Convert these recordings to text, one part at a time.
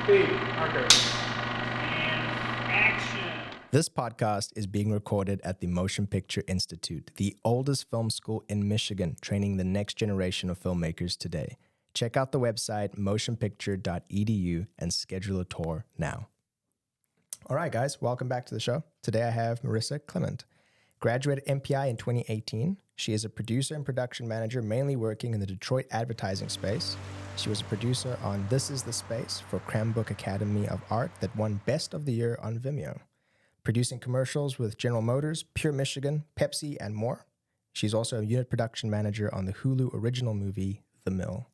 Speed. Marker. And action. This podcast is being recorded at the Motion Picture Institute, the oldest film school in Michigan, training the next generation of filmmakers today. Check out the website motionpicture.edu and schedule a tour now. All right, guys, welcome back to the show. Today I have Marissa Clement. Graduated MPI in 2018. She is a producer and production manager, mainly working in the Detroit advertising space. She was a producer on This Is the Space for Cranbrook Academy of Art that won Best of the Year on Vimeo. Producing commercials with General Motors, Pure Michigan, Pepsi, and more. She's also a unit production manager on the Hulu original movie, The Mill.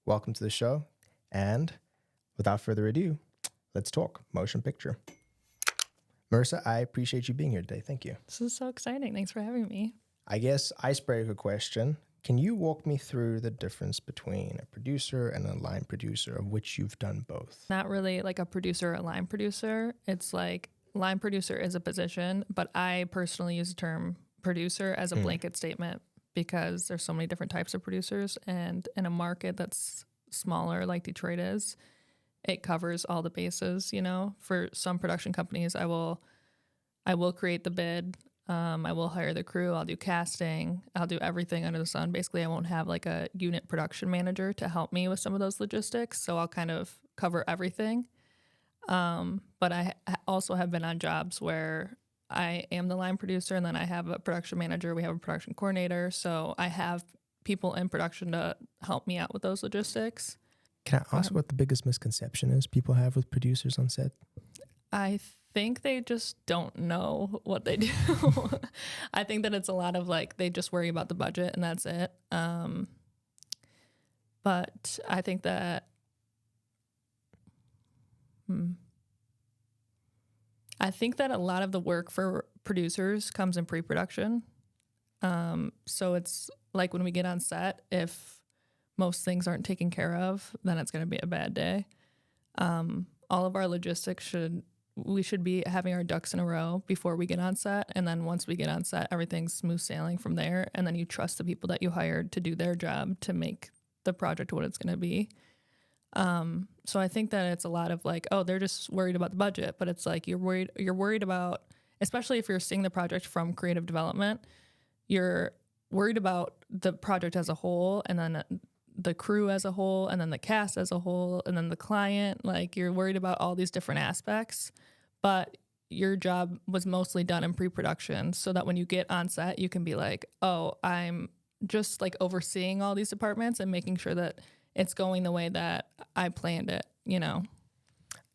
Welcome to the show, and without further ado, let's talk motion picture. Marissa, I appreciate you being here today. Thank you. This is so exciting. Thanks for having me. I guess icebreaker question. Can you walk me through the difference between a producer and a line producer, of which you've done both? Not really like a producer or a line producer. It's like line producer is a position, but I personally use the term producer as a blanket statement because there's so many different types of producers. And in a market that's smaller like Detroit is, it covers all the bases, you know. For some production companies, I will create the bid. I will hire the crew. I'll do casting. I'll do everything under the sun. Basically, I won't have like a unit production manager to help me with some of those logistics. So I'll kind of cover everything. But I also have been on jobs where I am the line producer and then I have a production manager. We have a production coordinator. So I have people in production to help me out with those logistics. Can I ask what the biggest misconception is people have with producers on set? I think they just don't know what they do. I think that it's a lot of like, they just worry about the budget and that's it. But I think that, I think that a lot of the work for producers comes in pre-production. So it's like when we get on set, if most things aren't taken care of, then it's going to be a bad day. All of our logistics we should be having our ducks in a row before we get on set. And then once we get on set, everything's smooth sailing from there. And then you trust the people that you hired to do their job to make the project what it's going to be. So I think that it's a lot of like, oh, they're just worried about the budget, but it's like you're worried about, especially if you're seeing the project from creative development, you're worried about the project as a whole, and then the crew as a whole, and then the cast as a whole, and then the client. Like, you're worried about all these different aspects, but your job was mostly done in pre-production so that when you get on set, you can be like, oh, I'm just like overseeing all these departments and making sure that it's going the way that I planned it, you know?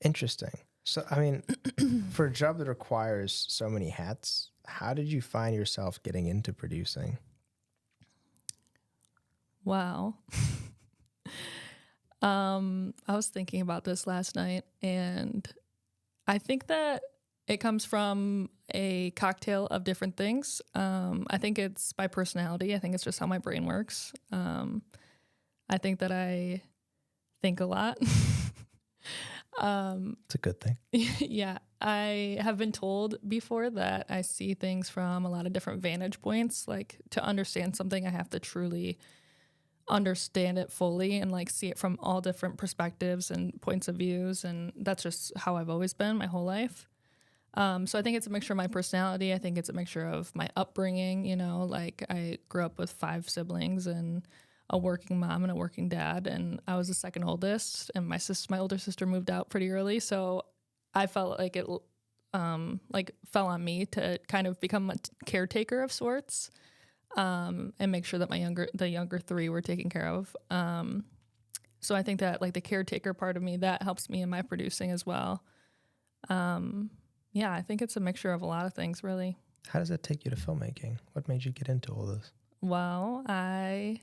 Interesting. So, I mean, for a job that requires so many hats, how did you find yourself getting into producing? Wow. I was thinking about this last night, and I think that it comes from a cocktail of different things. I think it's by personality. I think it's just how my brain works. I think that I think a lot. It's a good thing. Yeah. I have been told before that I see things from a lot of different vantage points. Like, to understand something, I have to truly understand it fully and like see it from all different perspectives and points of views. And that's just how I've always been my whole life. So I think it's a mixture of my personality. I think it's a mixture of my upbringing. You know, like, I grew up with 5 siblings and a working mom and a working dad, and I was the second oldest, and my older sister moved out pretty early. So I felt like it fell on me to kind of become a caretaker of sorts. And make sure that the younger 3 were taken care of. So I think that like the caretaker part of me, that helps me in my producing as well. Yeah, I think it's a mixture of a lot of things, really. How does that take you to filmmaking? What made you get into all this? Well, I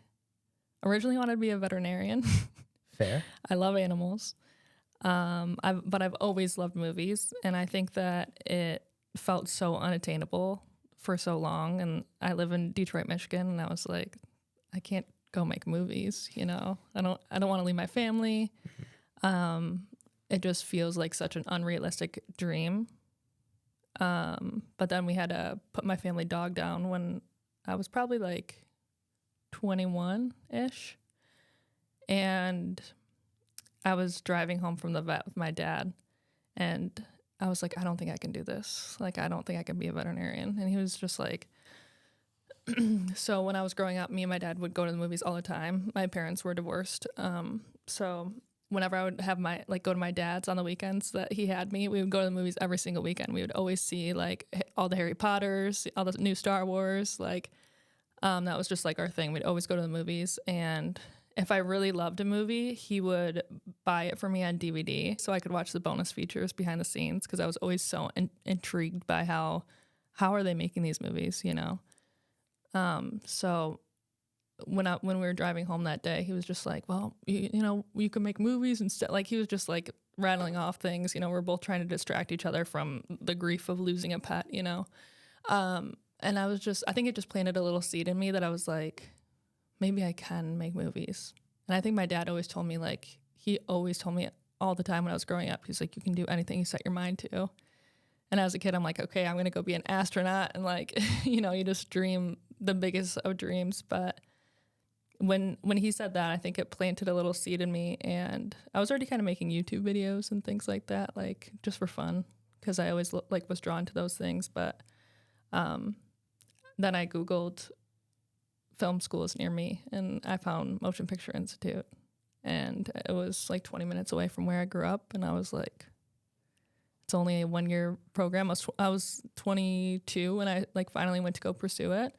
originally wanted to be a veterinarian. Fair. I love animals. But I've always loved movies, and I think that it felt so unattainable for so long. And I live in Detroit, Michigan, and I was like, I can't go make movies, you know. I don't want to leave my family. It just feels like such an unrealistic dream. But then we had to put my family dog down when I was probably like 21-ish. And I was driving home from the vet with my dad, and I was like, I don't think I can do this. Like, I don't think I can be a veterinarian. And he was just like, so when I was growing up, me and my dad would go to the movies all the time. My parents were divorced. So whenever I would have go to my dad's on the weekends that he had me, we would go to the movies every single weekend. We would always see like all the Harry Potters, all the new Star Wars, like, that was just like our thing. We'd always go to the movies, and if I really loved a movie, he would buy it for me on DVD so I could watch the bonus features behind the scenes, because I was always so intrigued by how are they making these movies, you know? So when we were driving home that day, he was just like, well, you know, you can make movies and stuff. Like, he was just like rattling off things, you know, we're both trying to distract each other from the grief of losing a pet, you know? And I think it just planted a little seed in me that I was like, maybe I can make movies. And I think my dad always told me, like, he always told me all the time when I was growing up, he's like, you can do anything you set your mind to. And as a kid, I'm like, okay, I'm going to go be an astronaut. And like, you know, you just dream the biggest of dreams. But when he said that, I think it planted a little seed in me. And I was already kind of making YouTube videos and things like that, like just for fun, because I always was drawn to those things. But then I Googled film schools near me, and I found Motion Picture Institute, and it was like 20 minutes away from where I grew up. And I was like, it's only a 1-year program. I was 22 when I like finally went to go pursue it,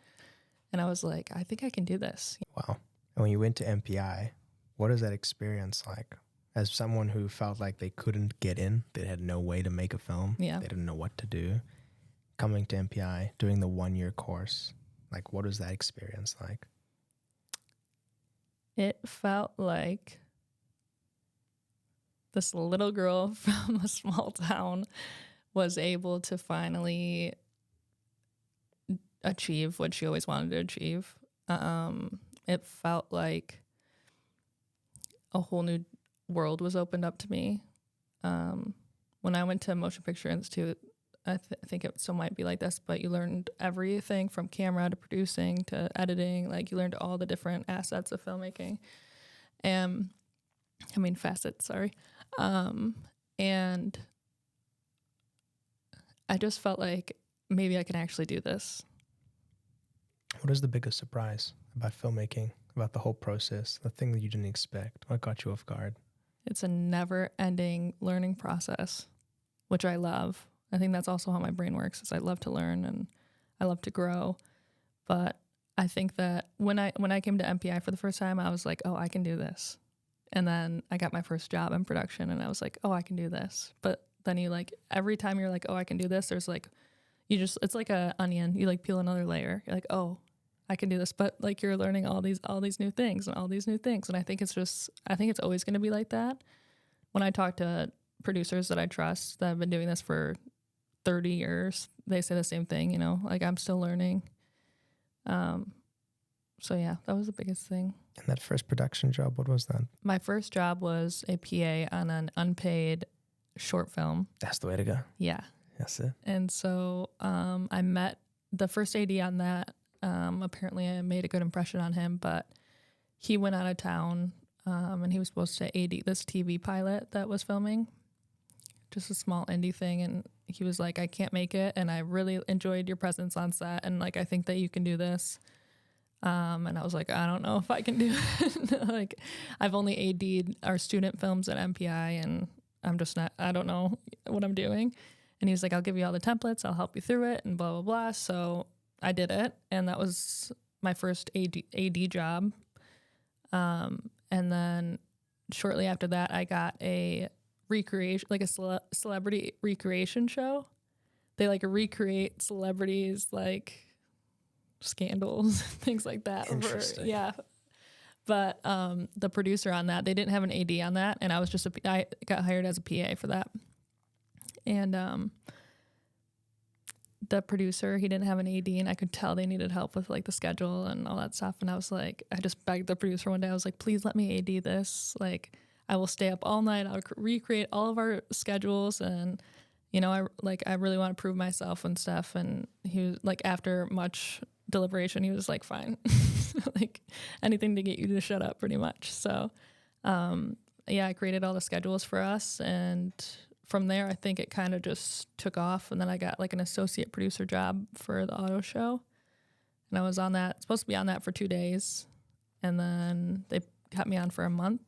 and I was like, I think I can do this. Wow. And when you went to MPI, what is that experience like? As someone who felt like they couldn't get in, they had no way to make a film, Yeah. they didn't know what to do, coming to MPI, doing the 1-year course, like, what was that experience like? It felt like this little girl from a small town was able to finally achieve what she always wanted to achieve. It felt like a whole new world was opened up to me. When I went to Motion Picture Institute, I think it still might be like this, but you learned everything from camera to producing to editing. Like, you learned all the different assets of filmmaking. Facets, sorry. And I just felt like maybe I can actually do this. What is the biggest surprise about filmmaking, about the whole process, the thing that you didn't expect? What got you off guard? It's a never-ending learning process, which I love. I think that's also how my brain works, is I love to learn and I love to grow. But I think that when I came to MPI for the first time, I was like, oh, I can do this. And then I got my first job in production, and I was like, oh, I can do this. But then you like, every time you're like, oh, I can do this, there's like, it's like a onion. You like peel another layer. You're like, oh, I can do this. But like, you're learning all these new things and all these new things. And I think it's always going to be like that. When I talk to producers that I trust that have been doing this for 30 years, they say the same thing, you know, like, I'm still learning. So yeah, that was the biggest thing. And that first production job, what was that? My first job was a PA on an unpaid short film. That's the way to go. Yeah. That's it. And so I met the first AD on that. Apparently I made a good impression on him, but he went out of town, and he was supposed to AD this TV pilot that was filming, just a small indie thing. And he was like, I can't make it, and I really enjoyed your presence on set, and like, I think that you can do this. And I was like, I don't know if I can do it. Like, I've only AD'd our student films at MPI, and I don't know what I'm doing. And he was like, I'll give you all the templates, I'll help you through it, and blah, blah, blah. So I did it, and that was my first AD job. And then shortly after that, I got a recreation, like a celebrity recreation show. They like recreate celebrities, like scandals, things like that. Interesting. Yeah. But the producer on that, they didn't have an AD on that, and I got hired as a PA for that. And the producer, he didn't have an AD, and I could tell they needed help with like the schedule and all that stuff. And I was like, I just begged the producer one day. I was like, please let me AD this. Like, I will stay up all night. I'll recreate all of our schedules, and you know, I really want to prove myself and stuff. And he was like, after much deliberation, he was like, fine, like anything to get you to shut up, pretty much. So I created all the schedules for us, and from there, I think it kind of just took off. And then I got like an associate producer job for the auto show, and I was supposed to be on that for 2 days, and then they got me on for a month,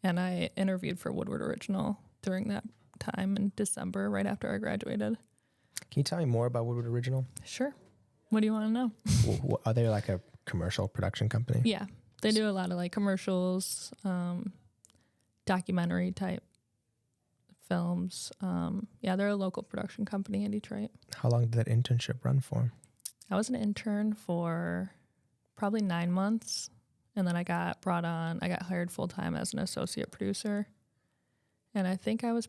and I interviewed for Woodward Original during that time in December, right after I graduated. Can you tell me more about Woodward Original? Sure. What do you want to know? Are they like a commercial production company? Yeah, they do a lot of like commercials, documentary type films. They're a local production company in Detroit. How long did that internship run for? I was an intern for probably 9 months, and then I got hired full time as an associate producer. And I think I was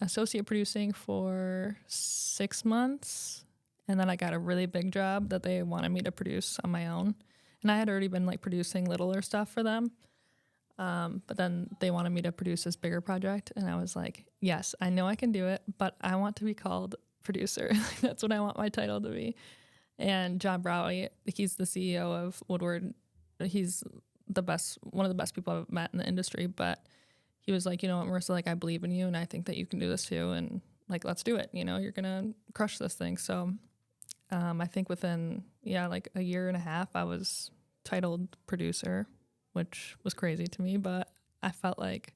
associate producing for 6 months, and then I got a really big job that they wanted me to produce on my own. And I had already been like producing littler stuff for them. But then they wanted me to produce this bigger project, and I was like, yes, I know I can do it, but I want to be called producer. That's what I want my title to be. And John Browley, he's the CEO of Woodward. He's one of the best people I've met in the industry, but he was like, Marissa, like, I believe in you, and I think that you can do this too, and like, let's do it. You're going to crush this thing. So I think within, like a year and a half, I was titled producer, which was crazy to me, but I felt like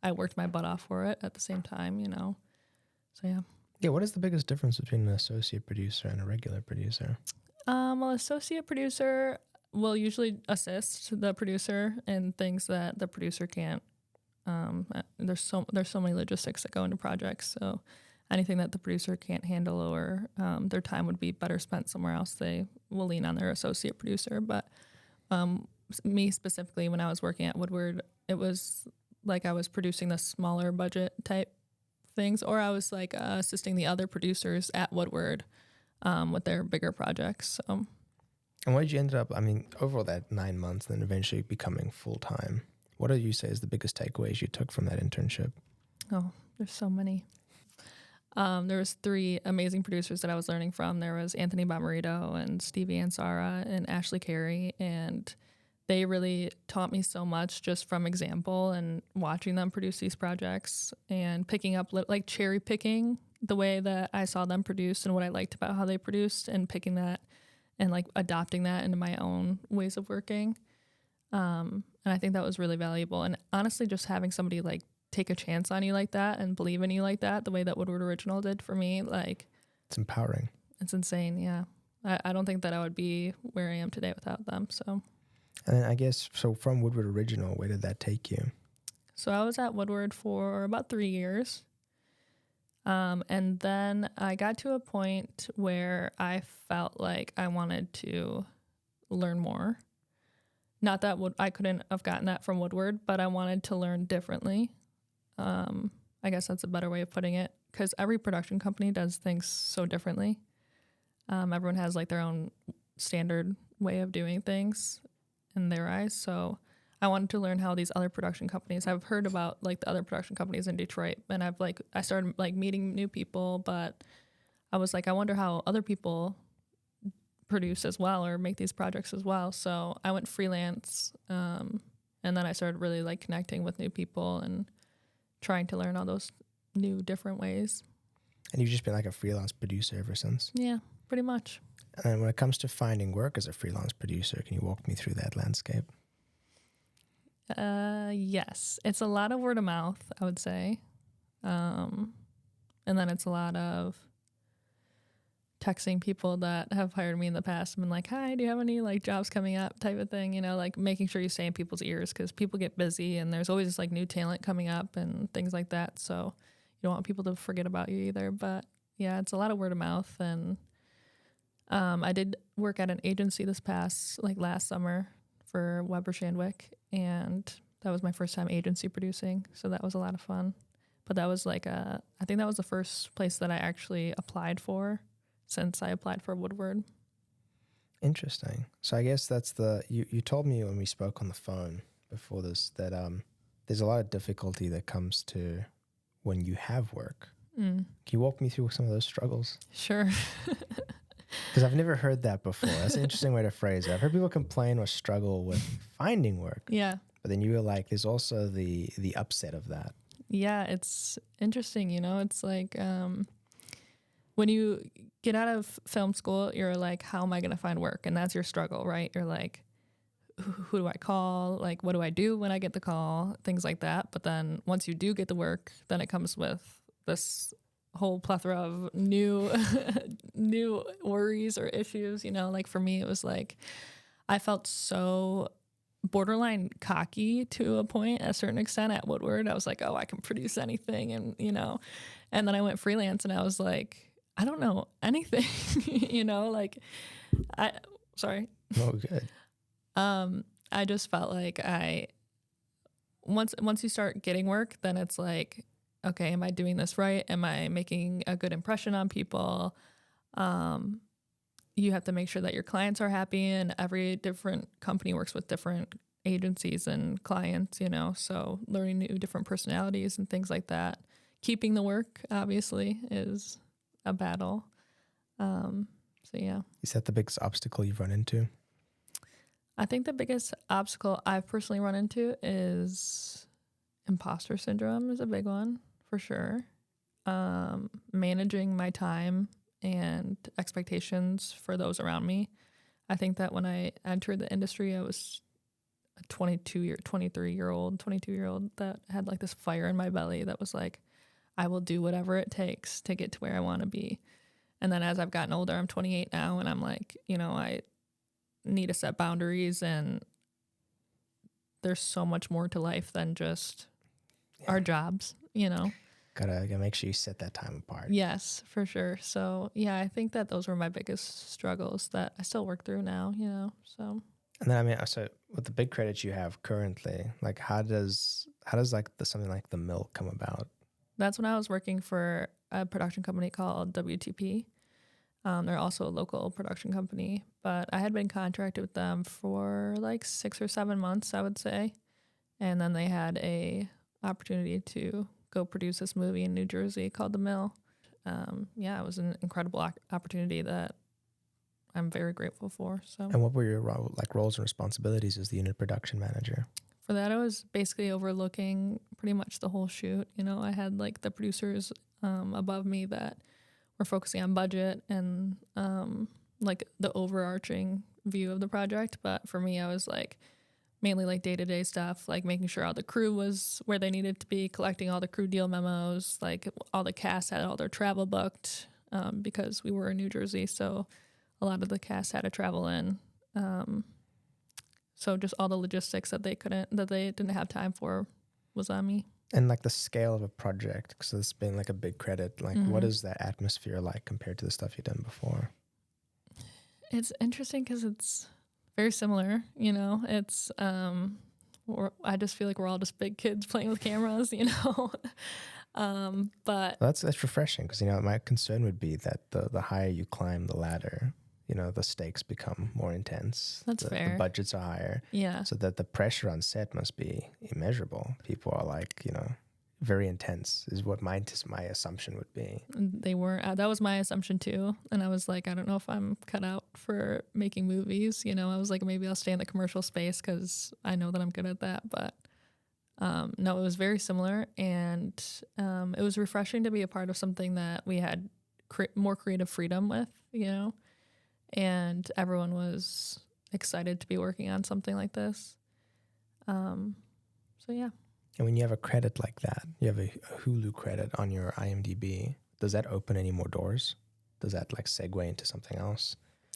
I worked my butt off for it at the same time, So, yeah. Yeah, what is the biggest difference between an associate producer and a regular producer? Associate producer will usually assist the producer in things that the producer can't. There's so many logistics that go into projects, so anything that the producer can't handle or their time would be better spent somewhere else, they will lean on their associate producer. But me specifically, when I was working at Woodward, it was like I was producing the smaller budget type things, or I was like assisting the other producers at Woodward with their bigger projects. So. And what did you end up, overall that 9 months, then eventually becoming full-time, what do you say is the biggest takeaways you took from that internship? Oh, there's so many. There was 3 amazing producers that I was learning from. There was Anthony Bomarito and Stevie Ansara and Ashley Carey, and they really taught me so much just from example and watching them produce these projects and picking up, like cherry picking the way that I saw them produce and what I liked about how they produced, and picking that and like adopting that into my own ways of working. And I think that was really valuable. And honestly, just having somebody like take a chance on you like that and believe in you like that, the way that Woodward Original did for me, like, it's empowering. It's insane. Yeah. I don't think that I would be where I am today without them. So. And then I guess, so from Woodward Original, where did that take you? So I was at Woodward for about 3 years. And then I got to a point where I felt like I wanted to learn more. Not that I couldn't have gotten that from Woodward, but I wanted to learn differently. I guess that's a better way of putting it, because every production company does things so differently. Everyone has like their own standard way of doing things in their eyes. So I wanted to learn how these other production companies, I've heard about like the other production companies in Detroit, and I started like meeting new people, but I was like, I wonder how other people produce as well or make these projects as well. So I went freelance, and then I started really like connecting with new people and trying to learn all those new different ways. And you've just been like a freelance producer ever since? Yeah, pretty much. And when it comes to finding work as a freelance producer, can you walk me through that landscape? Yes, it's a lot of word of mouth, I would say. And then it's a lot of texting people that have hired me in the past and been like, hi, do you have any like jobs coming up type of thing, like making sure you stay in people's ears, because people get busy and there's always like new talent coming up and things like that. So you don't want people to forget about you either. But yeah, it's a lot of word of mouth. And I did work at an agency last summer for Weber Shandwick, and that was my first time agency producing. So that was a lot of fun. But that was I think that was the first place that I actually applied for since I applied for Woodward. Interesting. So I guess that's you told me when we spoke on the phone before this that there's a lot of difficulty that comes to when you have work. Can you walk me through some of those struggles? Sure. Because I've never heard that before. That's an interesting way to phrase it. I've heard people complain or struggle with finding work. Yeah. But then you were like, there's also the upset of that. Yeah, it's interesting, you know. It's like when you get out of film school, you're like, how am I going to find work? And that's your struggle, right? You're like, who do I call? Like, what do I do when I get the call? Things like that. But then once you do get the work, then it comes with this whole plethora of new new worries or issues, you know. Like for me, it was like I felt so borderline cocky to a point, a certain extent at Woodward. I was like, oh, I can produce anything, and you know. And then I went freelance, and I was like, I don't know anything, you know. Like, sorry. Oh, good. I just felt like once you start getting work, then it's like, okay, am I doing this right? Am I making a good impression on people? You have to make sure that your clients are happy, and every different company works with different agencies and clients, you know, so learning new different personalities and things like that. Keeping the work, obviously, is a battle. So, yeah. Is that the biggest obstacle you've run into? I think the biggest obstacle I've personally run into is imposter syndrome is a big one, for sure. Managing my time and expectations for those around me. I think that when I entered the industry, I was a 22-year-old that had like this fire in my belly that was like, I will do whatever it takes to get to where I want to be. And then as I've gotten older, I'm 28 now, and I'm like, you know, I need to set boundaries, and there's so much more to life than just our jobs, you know. Gotta make sure you set that time apart. Yes, for sure. So yeah, I think that those were my biggest struggles that I still work through now, you know. So And then I mean, so with the big credits you have currently, like how does like something like The Mill come about? that's when I was working for a production company called WTP. They're also a local production company, but I had been contracted with them for like 6 or 7 months, I would say. And then they had a opportunity to go produce this movie in New Jersey called The Mill. Yeah, it was an incredible opportunity that I'm very grateful for. So, And what were your roles and responsibilities as the unit production manager? for that, I was basically overlooking pretty much the whole shoot. You know, I had like the producers above me that were focusing on budget and like the overarching view of the project. But for me, I was like mainly like day-to-day stuff, like making sure all the crew was where they needed to be, collecting all the crew deal memos, like all the cast had all their travel booked because we were in New Jersey, so a lot of the cast had to travel in. So just all the logistics that they didn't have time for was on me. And like the scale of a project, because it's been like a big credit, like what is that atmosphere like compared to the stuff you've done before? It's interesting because it's very similar, you know. It's I just feel like we're all just big kids playing with cameras, you know. But That's refreshing, because you know my concern would be that the higher you climb the ladder, you know, the stakes become more intense. That's fair. The budgets are higher. Yeah. So that the pressure on set must be immeasurable. People are like, you know, very intense is what my assumption would be. They weren't. That was my assumption too. And I was like, I don't know if I'm cut out for making movies. You know, I was like, maybe I'll stay in the commercial space because I know that I'm good at that. But no, it was very similar. And it was refreshing to be a part of something that we had more creative freedom with, you know. And everyone was excited to be working on something like this. So, yeah. And when you have a credit like that, you have a Hulu credit on your IMDb, does that open any more doors? Does that like segue into something else?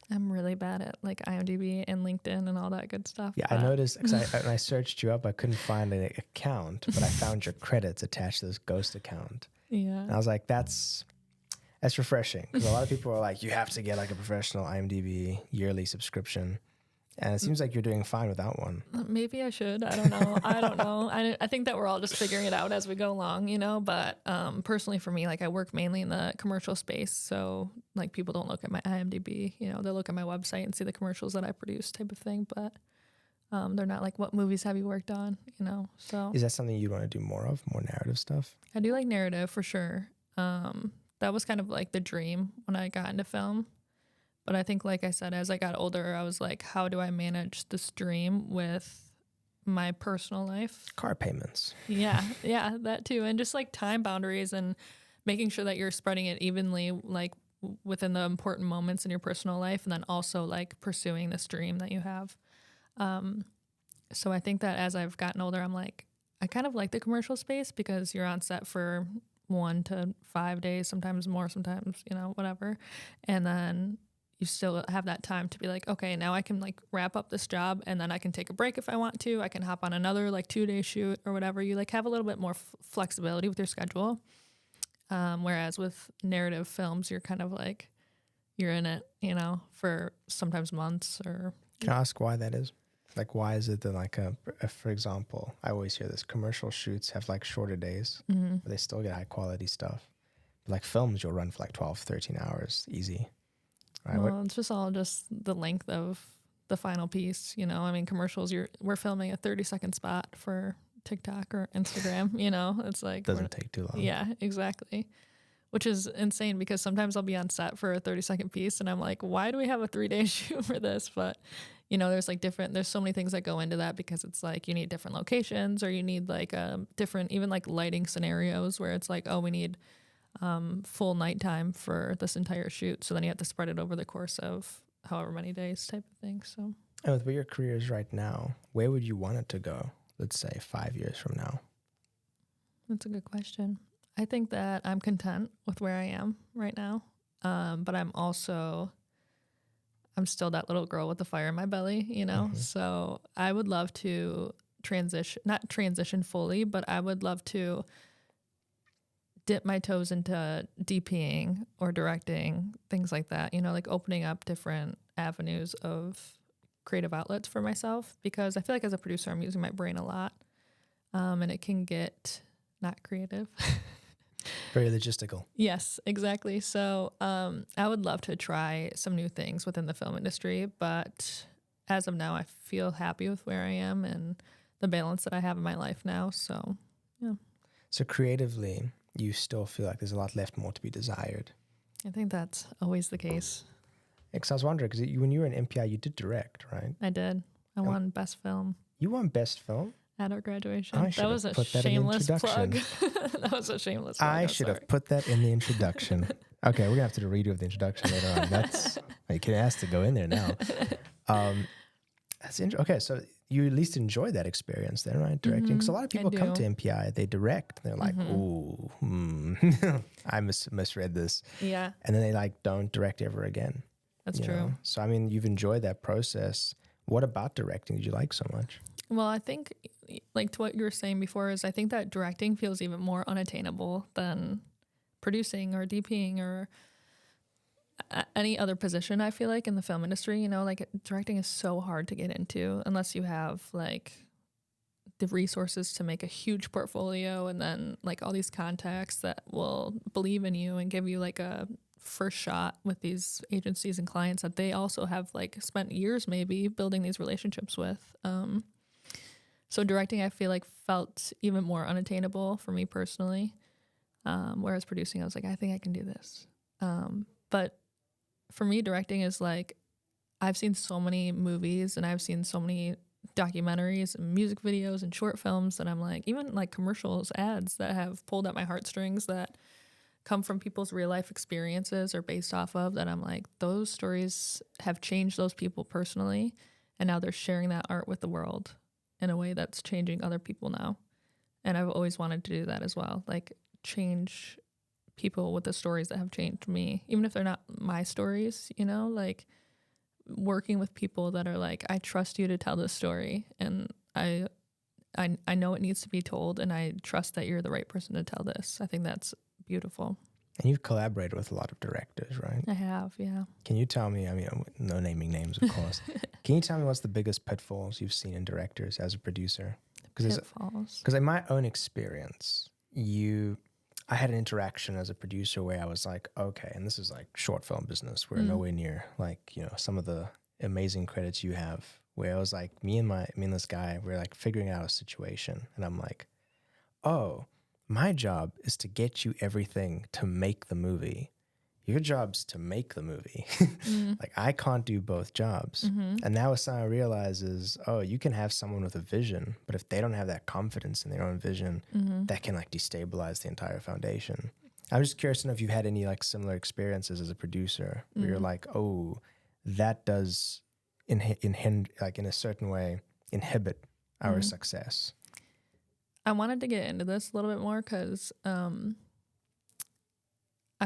I'm really bad at like IMDb and LinkedIn and all that good stuff. Yeah, I noticed, because when I searched you up, I couldn't find an account, but I found your credits attached to this ghost account. Yeah. And I was like, that's refreshing, because a lot of people are like, you have to get like a professional IMDb yearly subscription. And it seems like you're doing fine without one. Maybe I should. I don't know. I don't know. I think that we're all just figuring it out as we go along, you know. But personally for me, like I work mainly in the commercial space. So like people don't look at my IMDb, you know, they look at my website and see the commercials that I produce type of thing. But they're not like, what movies have you worked on, you know? So is that something you want to do more of, more narrative stuff? I do like narrative for sure. That was kind of like the dream when I got into film. But I think, like I said, as I got older, I was like, how do I manage this dream with my personal life. Car payments. Yeah, that too. And just like time boundaries and making sure that you're spreading it evenly, like within the important moments in your personal life, and then also like pursuing this dream that you have. So I think that as I've gotten older, I'm like, I kind of like the commercial space because you're on set for 1 to 5 days, sometimes more, sometimes, whatever. And then you still have that time to be like, okay, now I can like wrap up this job and then I can take a break if I want to. I can hop on another like 2-day shoot or whatever. You like have a little bit more flexibility with your schedule. Whereas with narrative films, you're kind of like, you're in it, for sometimes months or. Can I ask why that is? Like, why is it that like for example, I always hear this, commercial shoots have like shorter days, but they still get high quality stuff. But like films, you'll run for like 12, 13 hours, easy. Right? Well, it's just all just the length of the final piece, I mean, commercials, we're filming a 30-second spot for TikTok or Instagram, it's like. Doesn't take too long. Yeah, exactly. Which is insane because sometimes I'll be on set for a 30-second piece and I'm like, why do we have a 3-day shoot for this? But, there's like there's so many things that go into that because it's like you need different locations or you need like different, even like lighting scenarios where it's like, oh, we need full nighttime for this entire shoot. So then you have to spread it over the course of however many days type of thing. So. And with where your career is right now, where would you want it to go? Let's say 5 years from now. That's a good question. I think that I'm content with where I am right now. But I'm still that little girl with the fire in my belly, So I would love to not transition fully, but I would love to dip my toes into DPing or directing, things like that, like opening up different avenues of creative outlets for myself, because I feel like as a producer, I'm using my brain a lot, and it can get not creative. Very logistical. Yes, exactly. So I would love to try some new things within the film industry, but as of now, I feel happy with where I am and the balance that I have in my life now. So, yeah. So creatively, you still feel like there's a lot left more to be desired. I think that's always the case. Because I was wondering, because when you were in MPI, you did direct, right? I did. I won Best Film. You won Best Film? At our graduation. That was a shameless plug. That was a shameless plug. I should have put that in the introduction. Okay, we're going to have to do a redo of the introduction later on. You can ask to go in there now. That's interesting. Okay, so you at least enjoy that experience then, right? Directing. Because a lot of people come to MPI, they direct. They're like, ooh, I misread this. Yeah. And then they like don't direct ever again. That's true. So, I mean, you've enjoyed that process. What about directing did you like so much? Well, I think, like to what you were saying before, is I think that directing feels even more unattainable than producing or DPing or any other position, I feel like, in the film industry. Like directing is so hard to get into unless you have like the resources to make a huge portfolio and then like all these contacts that will believe in you and give you like a first shot with these agencies and clients that they also have like spent years maybe building these relationships with. So directing, I feel like, felt even more unattainable for me personally. Whereas producing, I was like, I think I can do this. But for me, directing is like, I've seen so many movies and I've seen so many documentaries and music videos and short films that I'm like, even like commercials, ads that have pulled at my heartstrings that come from people's real life experiences or based off of, that I'm like, those stories have changed those people personally. And now they're sharing that art with the world in a way that's changing other people now. And I've always wanted to do that as well. Like change people with the stories that have changed me, even if they're not my stories, like working with people that are like, I trust you to tell this story. And I know it needs to be told. And I trust that you're the right person to tell this. I think that's beautiful. And you've collaborated with a lot of directors, right? I have, yeah. Can you tell me, I mean, no naming names, of course. Can you tell me what's the biggest pitfalls you've seen in directors as a producer? Pitfalls. Because in my own experience, I had an interaction as a producer where I was like, okay, and this is like short film business. We're nowhere near like, some of the amazing credits you have, where I was like, me and this guy, we're like figuring out a situation. And I'm like, oh, my job is to get you everything to make the movie. your job's to make the movie. Like, I can't do both jobs. And now what I realize is, oh, you can have someone with a vision, but if they don't have that confidence in their own vision, that can like destabilize the entire foundation. I'm just curious to know if you've had any like similar experiences as a producer where you're like, oh, that does like in a certain way inhibit our success. I wanted to get into this a little bit more because I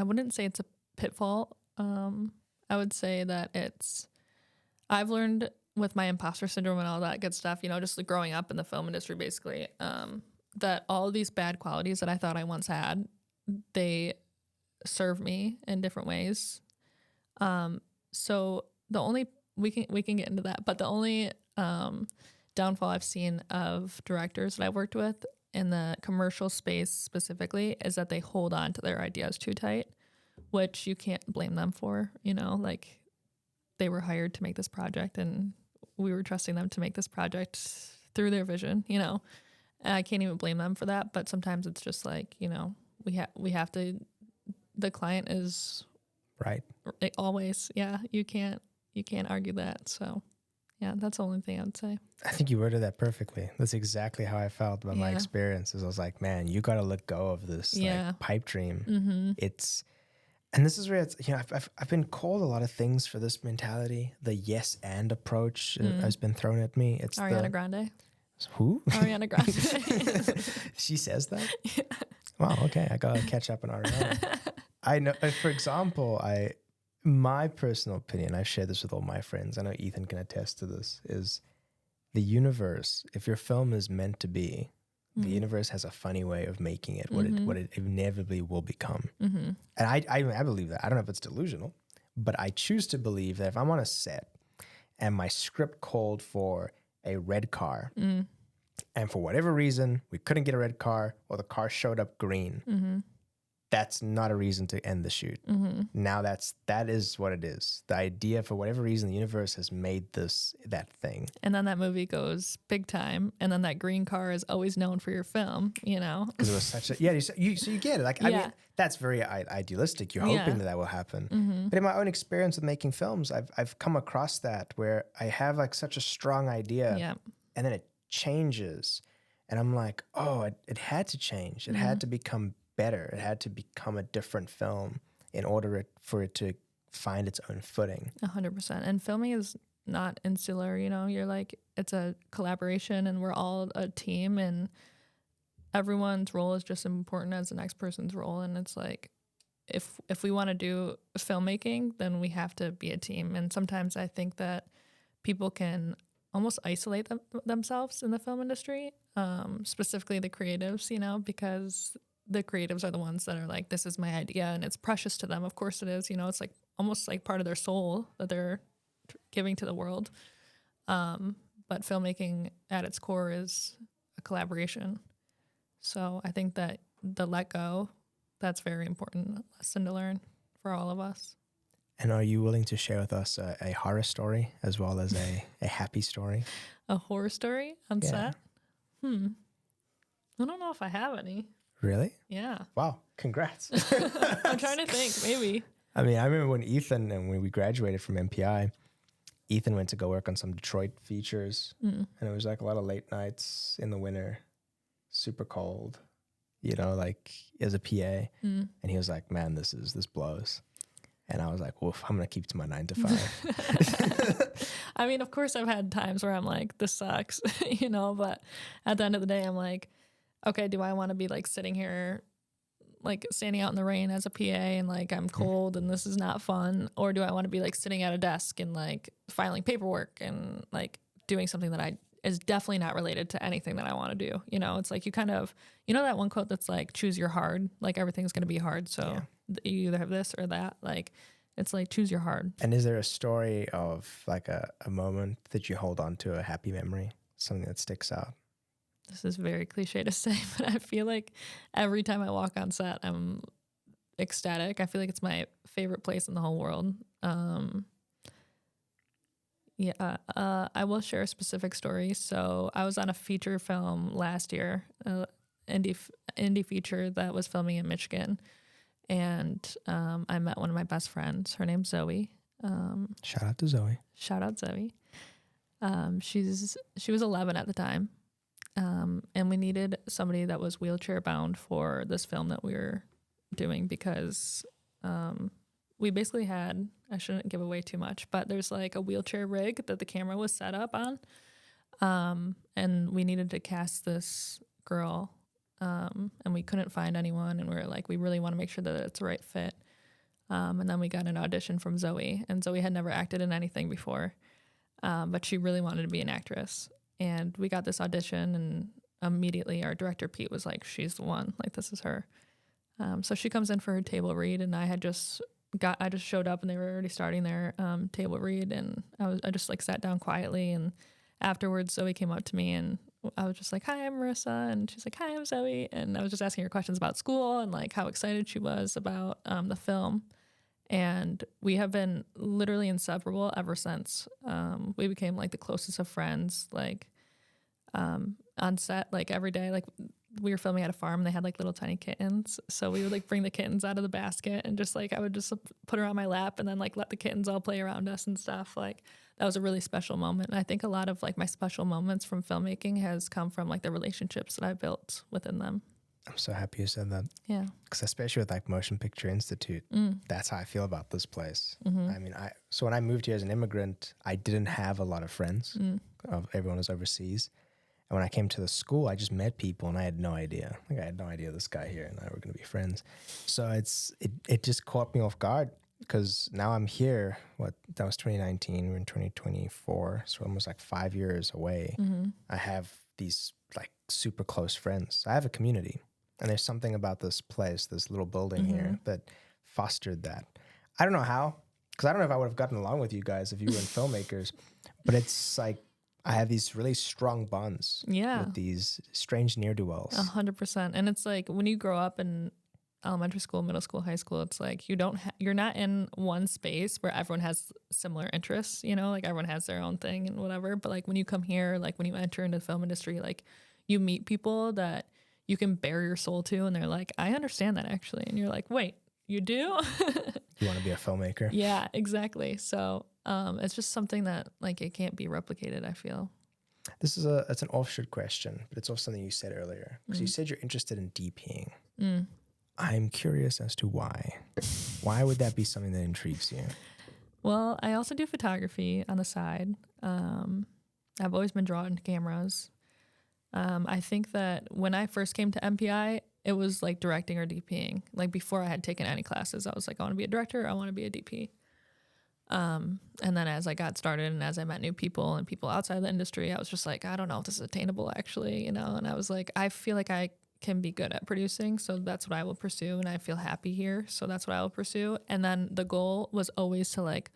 wouldn't say it's a pitfall. I would say that I've learned with my imposter syndrome and all that good stuff, just growing up in the film industry, basically, that all of these bad qualities that I thought I once had, they serve me in different ways. So we can get into that, but the only downfall I've seen of directors that I've worked with in the commercial space specifically is that they hold on to their ideas too tight, which you can't blame them for. Like, they were hired to make this project and we were trusting them to make this project through their vision, and I can't even blame them for that. But sometimes it's just like, we have to, the client is right. Always. Yeah. You can't argue that. So yeah, that's the only thing I would say. I think you worded that perfectly. That's exactly how I felt about my experiences. I was like, man, you got to let go of this like pipe dream. And this is where it's, I've been called a lot of things for this mentality. The yes and approach has been thrown at me. It's Ariana Grande. Who? Ariana Grande. She says that? Yeah. Wow, okay. I got to catch up on Ariana. I know, for example, my personal opinion, I've shared this with all my friends, I know Ethan can attest to this, is the universe, if your film is meant to be, the universe has a funny way of making it what it inevitably will become. And I believe that. I don't know if it's delusional, but I choose to believe that if I'm on a set and my script called for a red car, and for whatever reason, we couldn't get a red car or the car showed up green, that's not a reason to end the shoot. Now that is what it is. The idea, for whatever reason, the universe has made that thing. And then that movie goes big time. And then that green car is always known for your film, Because it was such a, so you get it. Like, I mean, that's very idealistic. You're hoping that will happen. But in my own experience with making films, I've come across that where I have like such a strong idea and then it changes. And I'm like, oh, it had to change. It had to become better. It had to become a different film in order for it to find its own footing. 100%. And filming is not insular, you're like, it's a collaboration and we're all a team and everyone's role is just as important as the next person's role. And it's like, if we want to do filmmaking, then we have to be a team. And sometimes I think that people can almost isolate themselves in the film industry, specifically the creatives, because the creatives are the ones that are like, this is my idea and it's precious to them. Of course it is, it's like almost like part of their soul that they're giving to the world. But filmmaking at its core is a collaboration. So I think that the let go, that's very important lesson to learn for all of us. And are you willing to share with us a horror story as well as a happy story? A horror story on set? I don't know if I have any. Really? Yeah. Wow. Congrats. I'm trying to think. Maybe. I mean, I remember when Ethan and when we graduated from MPI, Ethan went to go work on some Detroit features. And it was like a lot of late nights in the winter, super cold, like as a PA. And he was like, man, this blows. And I was like, woof, I'm going to keep to my 9 to 5. I mean, of course I've had times where I'm like, this sucks, but at the end of the day, I'm like, okay, do I want to be like sitting here, like standing out in the rain as a PA and like I'm cold and this is not fun? Or do I want to be like sitting at a desk and like filing paperwork and like doing something that is definitely not related to anything that I want to do? It's like you kind of, that one quote that's like, choose your hard, like everything's going to be hard. So you either have this or that. Like, it's like, choose your hard. And is there a story of like a moment that you hold on to, a happy memory, something that sticks out? This is very cliche to say, but I feel like every time I walk on set, I'm ecstatic. I feel like it's my favorite place in the whole world. I will share a specific story. So I was on a feature film last year, indie feature that was filming in Michigan. And I met one of my best friends. Her name's Zoe. Shout out to Zoe. Shout out Zoe. She was 11 at the time. And we needed somebody that was wheelchair bound for this film that we were doing because we basically had, I shouldn't give away too much, but there's like a wheelchair rig that the camera was set up on. And we needed to cast this girl. And we couldn't find anyone. And we were like, we really want to make sure that it's the right fit. And then we got an audition from Zoe. And Zoe had never acted in anything before. But she really wanted to be an actress. And we got this audition, and immediately our director, Pete, was like, she's the one. Like, this is her. So she comes in for her table read, and I just showed up, and they were already starting their table read. And I just like sat down quietly. And afterwards, Zoe came up to me, and I was just like, hi, I'm Marissa. And she's like, hi, I'm Zoe. And I was just asking her questions about school and like how excited she was about the film. And we have been literally inseparable ever since. We became like the closest of friends, like on set, like every day. Like we were filming at a farm and they had like little tiny kittens. So we would like bring the kittens out of the basket and just like I would just put her on my lap and then like let the kittens all play around us and stuff. Like that was a really special moment. And I think a lot of like my special moments from filmmaking has come from like the relationships that I built within them. I'm so happy you said that. Yeah. Because especially with like Motion Picture Institute, that's how I feel about this place. Mm-hmm. I mean, so when I moved here as an immigrant, I didn't have a lot of friends. Everyone was overseas. And when I came to the school, I just met people and I had no idea. Like I had no idea this guy here and I were going to be friends. So it just caught me off guard because now I'm here. That was 2019. We're in 2024. So almost like 5 years away. Mm-hmm. I have these like super close friends. I have a community. And there's something about this place, this little building here that fostered that. I don't know how, because I don't know if I would have gotten along with you guys if you weren't filmmakers, but it's like I have these really strong bonds with these strange ne'er-do-wells. 100%. And it's like when you grow up in elementary school, middle school, high school, it's like you're not in one space where everyone has similar interests, you know, like everyone has their own thing and whatever. But like when you come here, like when you enter into the film industry, like you meet people that you can bare your soul to, and they're like, I understand that actually. And you're like, wait, you do? You want to be a filmmaker? Yeah, exactly. So it's just something that like it can't be replicated, I feel. This is it's an offshoot question, but it's also something you said earlier. Because you said you're interested in DPing. I'm curious as to why. Why would that be something that intrigues you? Well, I also do photography on the side. I've always been drawn to cameras. I think that when I first came to MPI, it was like directing or DPing. Like before I had taken any classes, I was like, I want to be a director. I want to be a DP. And then as I got started and as I met new people and people outside the industry, I was just like, I don't know if this is attainable actually, you know? And I was like, I feel like I can be good at producing. So that's what I will pursue. And I feel happy here. So that's what I will pursue. And then the goal was always to like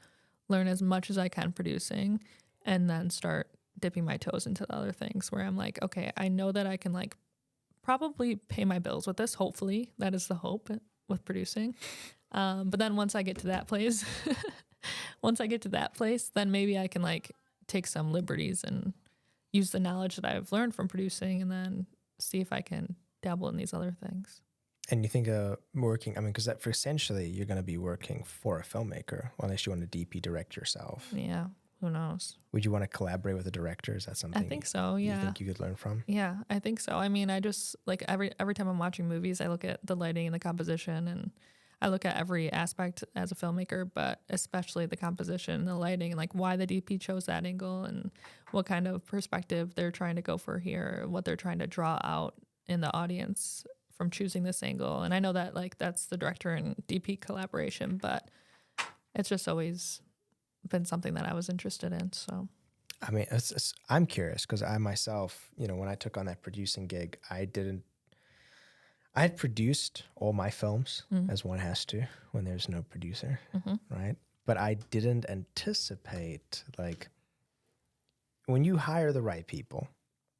learn as much as I can producing and then start dipping my toes into the other things where I'm like, okay, I know that I can like probably pay my bills with this. Hopefully that is the hope with producing. But then once I get to that place, then maybe I can like take some liberties and use the knowledge that I've learned from producing and then see if I can dabble in these other things. And you think working, I mean, because for essentially you're going to be working for a filmmaker unless you want to DP direct yourself. Yeah. Who knows? Would you want to collaborate with a director? Is that something I think so, yeah. You think you could learn from? Yeah, I think so. I mean, I just like every time I'm watching movies, I look at the lighting and the composition and I look at every aspect as a filmmaker, but especially the composition, the lighting, and like why the DP chose that angle and what kind of perspective they're trying to go for here, what they're trying to draw out in the audience from choosing this angle. And I know that like that's the director and DP collaboration, but it's just always been something that I was interested in. So, I mean, I'm curious because I myself, you know, when I took on that producing gig, I had produced all my films as one has to when there's no producer, right? But I didn't anticipate like when you hire the right people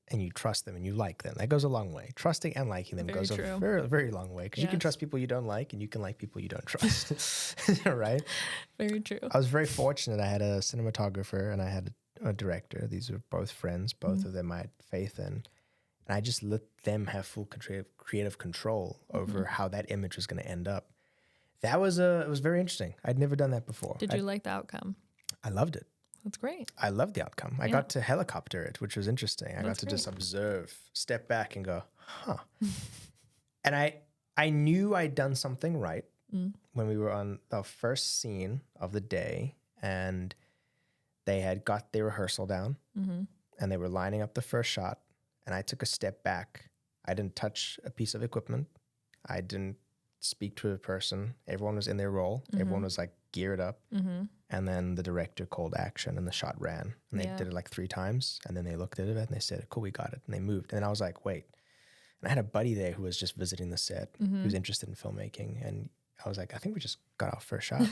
and you trust them and you like them, that goes a long way. Trusting and liking them goes a very, very long way because you can trust people you don't like and you can like people you don't trust, right? Very true. I was very fortunate. I had a cinematographer and I had a director. These are both friends. Both of them I had faith in. And I just let them have full creative control over how that image was going to end up. It was very interesting. I'd never done that before. Did you like the outcome? I loved it. That's great. I loved the outcome. I got to helicopter it, which was interesting. I got to just observe, step back and go, huh. And I knew I'd done something right when we were on the first scene of the day, and they had got their rehearsal down and they were lining up the first shot, and I took a step back. I didn't touch a piece of equipment. I didn't speak to a person. Everyone was in their role. Everyone was like geared up. And then the director called action and the shot ran. And they did it like 3 times. And then they looked at it and they said, cool, we got it. And they moved. And I was like, wait. And I had a buddy there who was just visiting the set, who was interested in filmmaking. And I was like, I think we just got our first shot.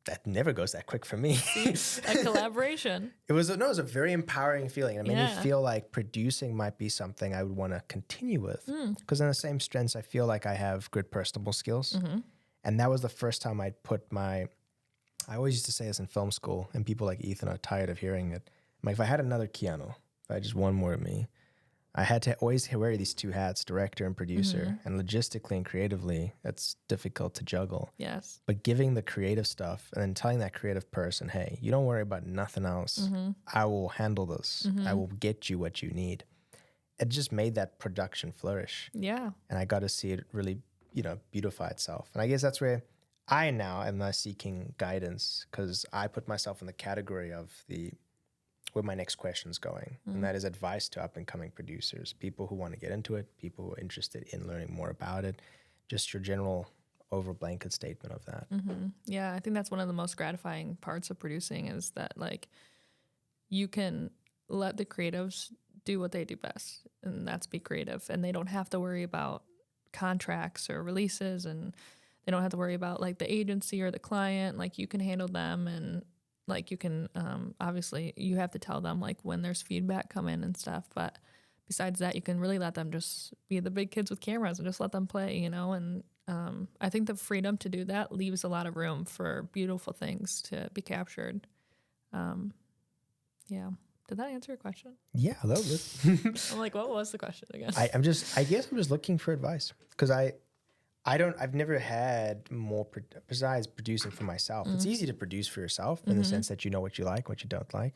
That never goes that quick for me. A collaboration. It was a very empowering feeling. It made me feel like producing might be something I would want to continue with. Because in the same strengths, I feel like I have good personable skills. And that was the first time I'd put I always used to say this in film school, and people like Ethan are tired of hearing it. I'm like, if I had another Keanu, if I had just one more of me, I had to always wear these 2 hats, director and producer. And logistically and creatively, it's difficult to juggle. Yes. But giving the creative stuff and then telling that creative person, hey, you don't worry about nothing else. I will handle this. I will get you what you need. It just made that production flourish. Yeah. And I got to see it really, beautify itself. And I guess that's where I now am seeking guidance, because I put myself in the category of where my next question's going. And that is advice to up-and-coming producers, people who want to get into it, people who are interested in learning more about it, just your general over-blanket statement of that. Yeah, I think that's one of the most gratifying parts of producing, is that, like, you can let the creatives do what they do best, and that's be creative. And they don't have to worry about contracts or releases, and they don't have to worry about, like, the agency or the client. Like, you can handle them, and like, you can, obviously you have to tell them like when there's feedback come in and stuff. But besides that, you can really let them just be the big kids with cameras and just let them play, And I think the freedom to do that leaves a lot of room for beautiful things to be captured. Yeah. Did that answer your question? Yeah, a little bit. I'm like, what was the question again? I guess I'm just looking for advice, because I've never had more, besides producing for myself. It's easy to produce for yourself in the sense that you know what you like, what you don't like.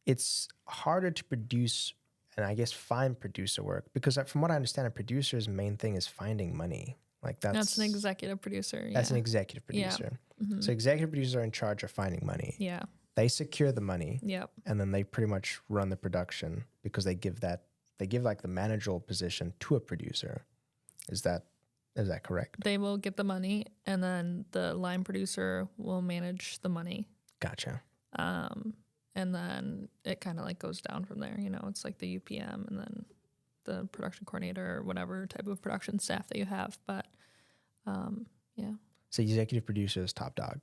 It's harder to produce and I guess find producer work, because from what I understand, a producer's main thing is finding money. Like that's an executive producer. That's an executive producer. Yeah. So executive producers are in charge of finding money. Yeah. They secure the money. Yep. And then they pretty much run the production, because they give like the managerial position to a producer. Is that correct? They will get the money, and then the line producer will manage the money. Gotcha. And then it kind of like goes down from there. It's like the UPM and then the production coordinator or whatever type of production staff that you have. But yeah. So executive producer is top dog.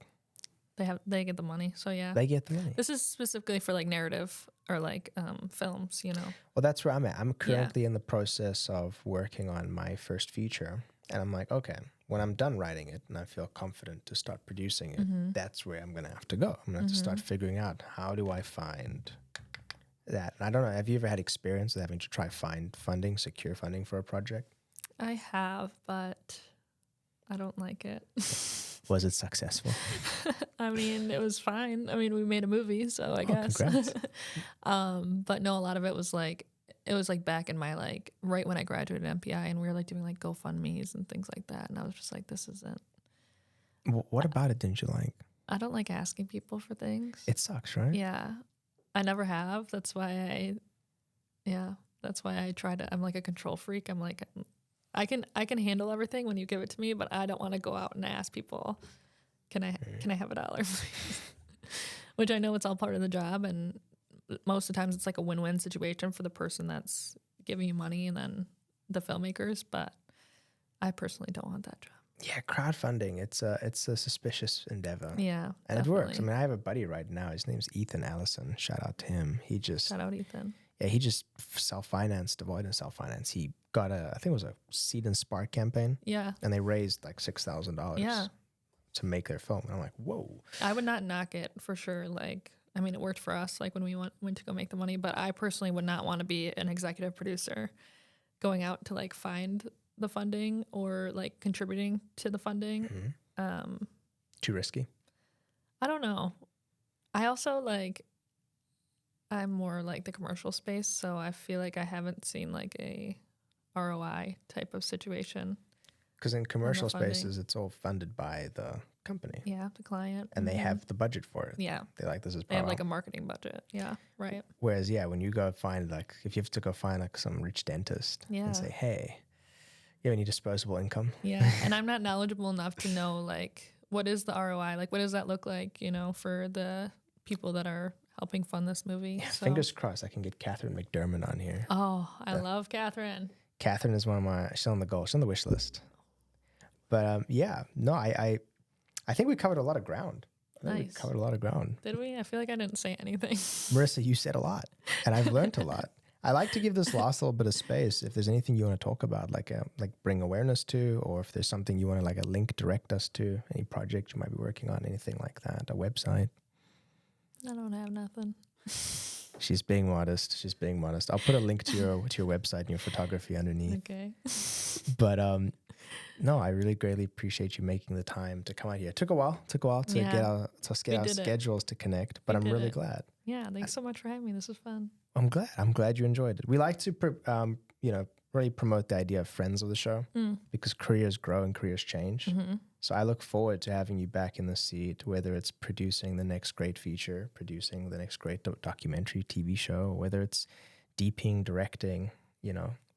They get the money. So yeah. They get the money. This is specifically for like narrative or like films, Well, that's where I'm at. I'm currently in the process of working on my first feature. And I'm like, okay, when I'm done writing it and I feel confident to start producing it, that's where I'm going to have to go. I'm going to have to start figuring out, how do I find that? And I don't know, have you ever had experience with having to try secure funding for a project? I have, but I don't like it. Was it successful? I mean, it was fine. I mean, we made a movie, so I guess. Congrats. But no, a lot of it was like, back in my, like, right when I graduated MPI, and we were like doing like GoFundMe's and things like that. And I was just like, this isn't. What about it didn't you like? I don't like asking people for things. It sucks, right? Yeah. I never have. That's why I try to, I'm like a control freak. I'm like, I can handle everything when you give it to me, but I don't want to go out and ask people, can I have $1, please? Which I know it's all part of the job, and most of the times it's like a win-win situation for the person that's giving you money and then the filmmakers, but I personally don't want that job. Yeah, crowdfunding, it's a suspicious endeavor. Yeah, and definitely. It works. I mean, I have a buddy right now. His name's Ethan Allison. Shout out to him. Shout out Ethan. Yeah, he just self-financed, avoided self-finance. He got I think it was a Seed and Spark campaign. Yeah. And they raised like $6,000 to make their film. And I'm like, whoa. I would not knock it for sure. Like, I mean, it worked for us, like when we went to go make the money, but I personally would not want to be an executive producer going out to like find the funding or like contributing to the funding. Too risky? I don't know. I also like, I'm more like the commercial space, so I feel like I haven't seen like a ROI type of situation. Because in commercial funding. spaces, it's all funded by the company. Yeah, the client. And they have the budget for it. Yeah. They're like, this is They have like a marketing budget. Yeah, right. Whereas, yeah, when you go find like, if you have to go find like some rich dentist and say, hey, you have any disposable income? Yeah. And I'm not knowledgeable enough to know like, what is the ROI? Like, what does that look like, you know, for the people that are helping fund this movie? Yeah, so. Fingers crossed I can get Catherine McDermott on here. Oh, I love Catherine. Catherine is one of my, she's on the goal. She's on the wish list. But yeah, no, I think we covered a lot of ground. Nice. We covered a lot of ground. Did we? I feel like I didn't say anything. Marissa, you said a lot, and I've learned a lot. I like to give this last little bit of space. If there's anything you want to talk about, like bring awareness to, or if there's something you want to like a link direct us to, any project you might be working on, anything like that, a website. I don't have nothing. She's being modest. She's being modest. I'll put a link to your website and your photography underneath. Okay. But no, I really greatly appreciate you making the time to come out here. It took a while to get our schedules to connect, but I'm really glad. Yeah, thanks so much for having me. This was fun. I'm glad. I'm glad you enjoyed it. We like to, really promote the idea of friends of the show because careers grow and careers change. Mm-hmm. So I look forward to having you back in the seat, whether it's producing the next great feature, producing the next great documentary, TV show, whether it's DPing, directing,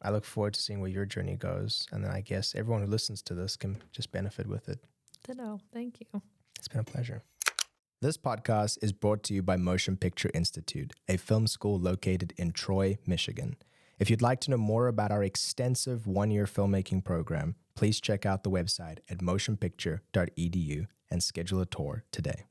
I look forward to seeing where your journey goes. And then I guess everyone who listens to this can just benefit with it. Ditto. Thank you. It's been a pleasure. This podcast is brought to you by Motion Picture Institute, a film school located in Troy, Michigan. If you'd like to know more about our extensive one-year filmmaking program, please check out the website at motionpicture.edu and schedule a tour today.